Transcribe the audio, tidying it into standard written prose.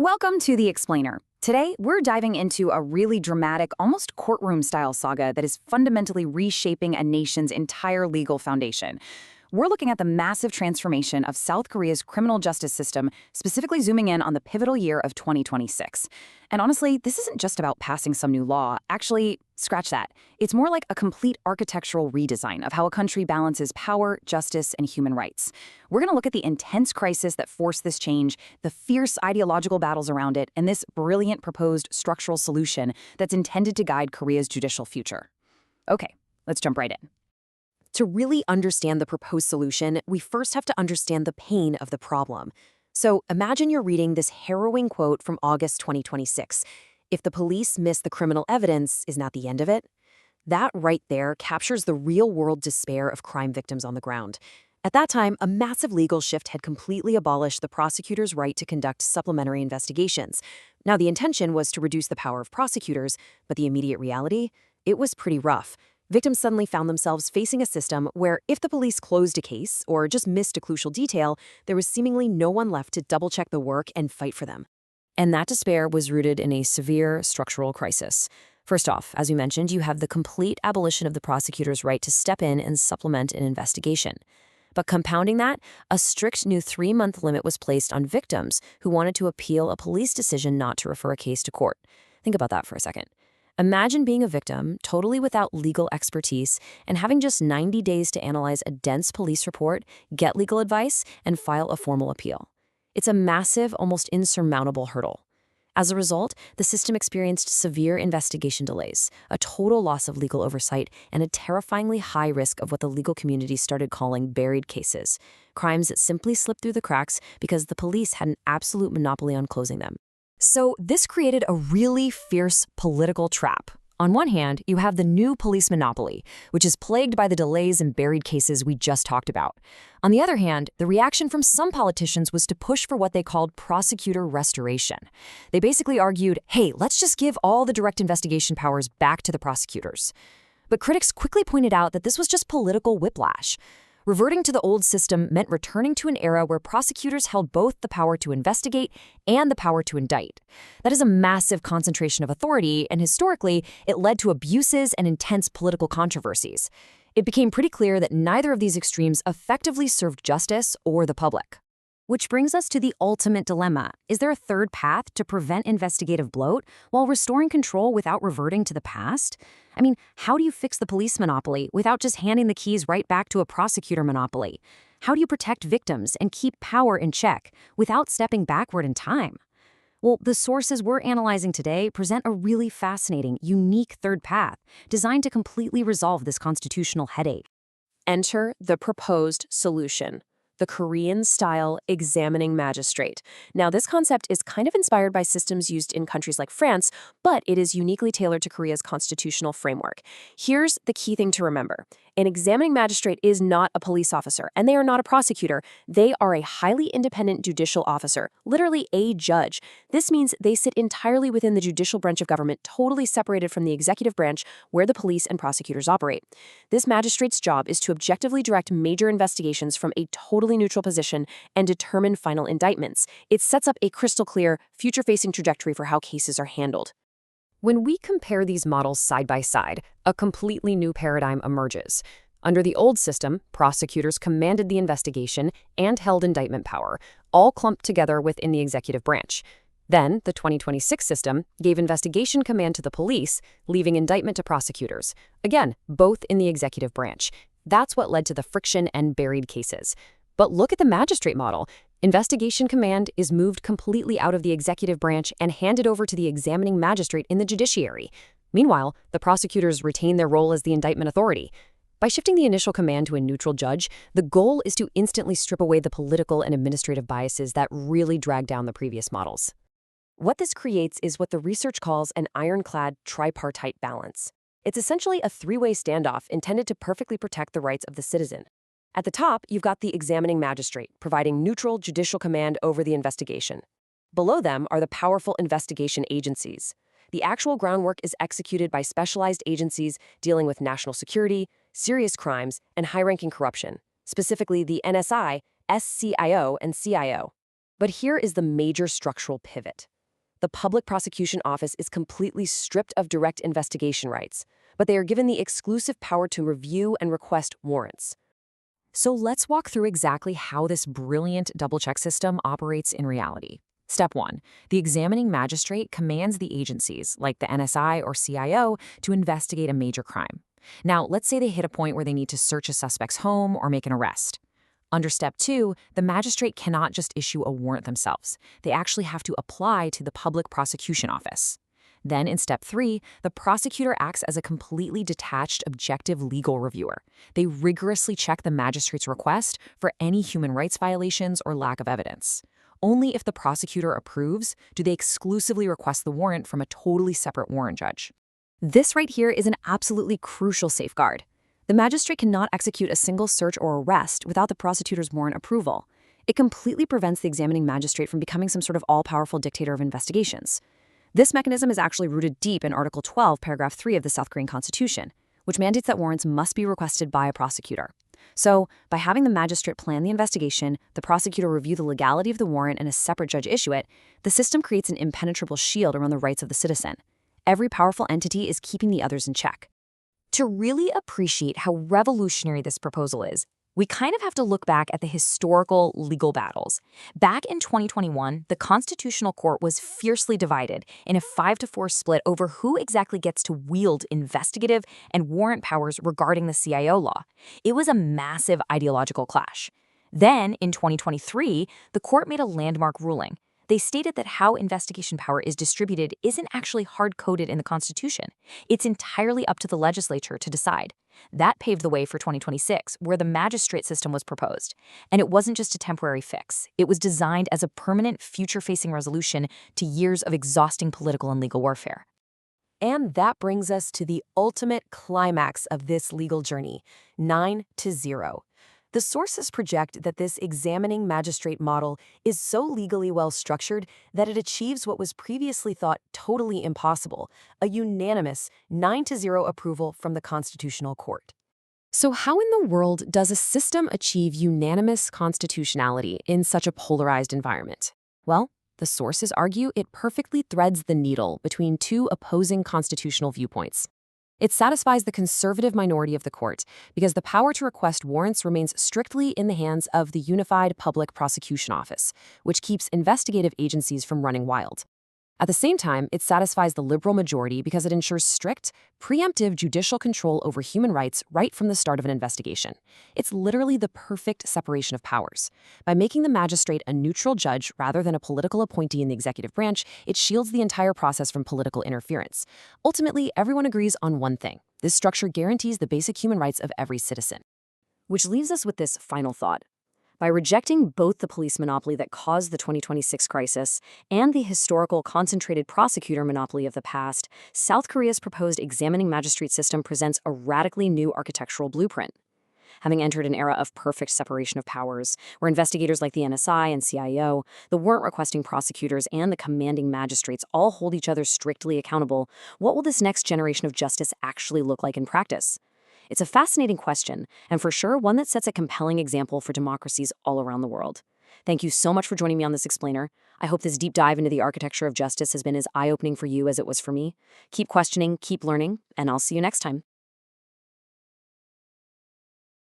Welcome to The Explainer. Today, we're diving into a really dramatic, almost courtroom-style saga that is fundamentally reshaping a nation's entire legal foundation. We're looking at the massive transformation of South Korea's criminal justice system, specifically zooming in on the pivotal year of 2026. And honestly, this isn't just about passing some new law. Actually, scratch that. It's more like a complete architectural redesign of how a country balances power, justice, and human rights. We're going to look at the intense crisis that forced this change, the fierce ideological battles around it, and this brilliant proposed structural solution that's intended to guide Korea's judicial future. Okay, let's jump right in. To really understand the proposed solution, we first have to understand the pain of the problem. So imagine you're reading this harrowing quote from August 2026. If the police miss the criminal evidence, isn't that the end of it? That right there captures the real-world despair of crime victims on the ground. At that time, a massive legal shift had completely abolished the prosecutor's right to conduct supplementary investigations. Now, the intention was to reduce the power of prosecutors, but the immediate reality? It was pretty rough. Victims suddenly found themselves facing a system where if the police closed a case or just missed a crucial detail, there was seemingly no one left to double-check the work and fight for them. And that despair was rooted in a severe structural crisis. First off, as we mentioned, you have the complete abolition of the prosecutor's right to step in and supplement an investigation. But compounding that, a strict new 3-month limit was placed on victims who wanted to appeal a police decision not to refer a case to court. Think about that for a second. Imagine being a victim, totally without legal expertise, and having just 90 days to analyze a dense police report, get legal advice, and file a formal appeal. It's a massive, almost insurmountable hurdle. As a result, the system experienced severe investigation delays, a total loss of legal oversight, and a terrifyingly high risk of what the legal community started calling buried cases, crimes that simply slipped through the cracks because the police had an absolute monopoly on closing them. So this created a really fierce political trap. On one hand, you have the new police monopoly, which is plagued by the delays and buried cases we just talked about. On the other hand, the reaction from some politicians was to push for what they called prosecutor restoration. They basically argued, hey, let's just give all the direct investigation powers back to the prosecutors. But critics quickly pointed out that this was just political whiplash. Reverting to the old system meant returning to an era where prosecutors held both the power to investigate and the power to indict. That is a massive concentration of authority, and historically, it led to abuses and intense political controversies. It became pretty clear that neither of these extremes effectively served justice or the public. Which brings us to the ultimate dilemma. Is there a third path to prevent investigative bloat while restoring control without reverting to the past? I mean, how do you fix the police monopoly without just handing the keys right back to a prosecutor monopoly? How do you protect victims and keep power in check without stepping backward in time? Well, the sources we're analyzing today present a really fascinating, unique third path designed to completely resolve this constitutional headache. Enter the proposed solution. The Korean-style examining magistrate. Now, this concept is kind of inspired by systems used in countries like France, but it is uniquely tailored to Korea's constitutional framework. Here's the key thing to remember. An examining magistrate is not a police officer, and they are not a prosecutor. They are a highly independent judicial officer, literally a judge. This means they sit entirely within the judicial branch of government, totally separated from the executive branch where the police and prosecutors operate. This magistrate's job is to objectively direct major investigations from a totally neutral position and determine final indictments. It sets up a crystal clear, future-facing trajectory for how cases are handled. When we compare these models side by side, a completely new paradigm emerges. Under the old system, prosecutors commanded the investigation and held indictment power, all clumped together within the executive branch. Then, the 2026 system gave investigation command to the police, leaving indictment to prosecutors, again, both in the executive branch. That's what led to the friction and buried cases. But look at the magistrate model. Investigation command is moved completely out of the executive branch and handed over to the examining magistrate in the judiciary. Meanwhile, the prosecutors retain their role as the indictment authority. By shifting the initial command to a neutral judge, the goal is to instantly strip away the political and administrative biases that really drag down the previous models. What this creates is what the research calls an ironclad tripartite balance. It's essentially a three-way standoff intended to perfectly protect the rights of the citizen. At the top, you've got the examining magistrate, providing neutral judicial command over the investigation. Below them are the powerful investigation agencies. The actual groundwork is executed by specialized agencies dealing with national security, serious crimes, and high-ranking corruption, specifically the NSI, SCIO, and CIO. But here is the major structural pivot. the Public Prosecution Office is completely stripped of direct investigation rights, but they are given the exclusive power to review and request warrants. So let's walk through exactly how this brilliant double-check system operates in reality. Step 1. The examining magistrate commands the agencies, like the NSI or CIO, to investigate a major crime. Now, let's say they hit a point where they need to search a suspect's home or make an arrest. Under Step 2, the magistrate cannot just issue a warrant themselves. They actually have to apply to the Public Prosecution Office. Then in Step 3, the prosecutor acts as a completely detached, objective legal reviewer. They rigorously check the magistrate's request for any human rights violations or lack of evidence. Only if the prosecutor approves do they exclusively request the warrant from a totally separate warrant judge. This right here is an absolutely crucial safeguard. The magistrate cannot execute a single search or arrest without the prosecutor's warrant approval. It completely prevents the examining magistrate from becoming some sort of all-powerful dictator of investigations. This mechanism is actually rooted deep in Article 12, Paragraph 3 of the South Korean Constitution, which mandates that warrants must be requested by a prosecutor. So, by having the magistrate plan the investigation, the prosecutor review the legality of the warrant, and a separate judge issue it, the system creates an impenetrable shield around the rights of the citizen. Every powerful entity is keeping the others in check. To really appreciate how revolutionary this proposal is, we kind of have to look back at the historical legal battles. Back in 2021, the Constitutional Court was fiercely divided in a 5-4 split over who exactly gets to wield investigative and warrant powers regarding the CIO law. It was a massive ideological clash. Then, in 2023, the court made a landmark ruling. They stated that how investigation power is distributed isn't actually hard-coded in the Constitution. It's entirely up to the legislature to decide. That paved the way for 2026, where the magistrate system was proposed. And it wasn't just a temporary fix. It was designed as a permanent, future-facing resolution to years of exhausting political and legal warfare. And that brings us to the ultimate climax of this legal journey, 9-0. The sources project that this examining magistrate model is so legally well structured that it achieves what was previously thought totally impossible, a unanimous 9-0 approval from the Constitutional Court. So how in the world does a system achieve unanimous constitutionality in such a polarized environment? Well, the sources argue it perfectly threads the needle between two opposing constitutional viewpoints. It satisfies the conservative minority of the court because the power to request warrants remains strictly in the hands of the Unified Public Prosecution Office, which keeps investigative agencies from running wild. At the same time, it satisfies the liberal majority because it ensures strict, preemptive judicial control over human rights right from the start of an investigation. It's literally the perfect separation of powers. By making the magistrate a neutral judge rather than a political appointee in the executive branch, it shields the entire process from political interference. Ultimately, everyone agrees on one thing. This structure guarantees the basic human rights of every citizen. Which leaves us with this final thought. By rejecting both the police monopoly that caused the 2026 crisis and the historical concentrated prosecutor monopoly of the past, South Korea's proposed examining magistrate system presents a radically new architectural blueprint. Having entered an era of perfect separation of powers, where investigators like the NSI and CIO, the warrant-requesting prosecutors, and the commanding magistrates all hold each other strictly accountable, what will this next generation of justice actually look like in practice? It's a fascinating question, and for sure one that sets a compelling example for democracies all around the world. Thank you so much for joining me on this explainer. I hope this deep dive into the architecture of justice has been as eye-opening for you as it was for me. Keep questioning, keep learning, and I'll see you next time.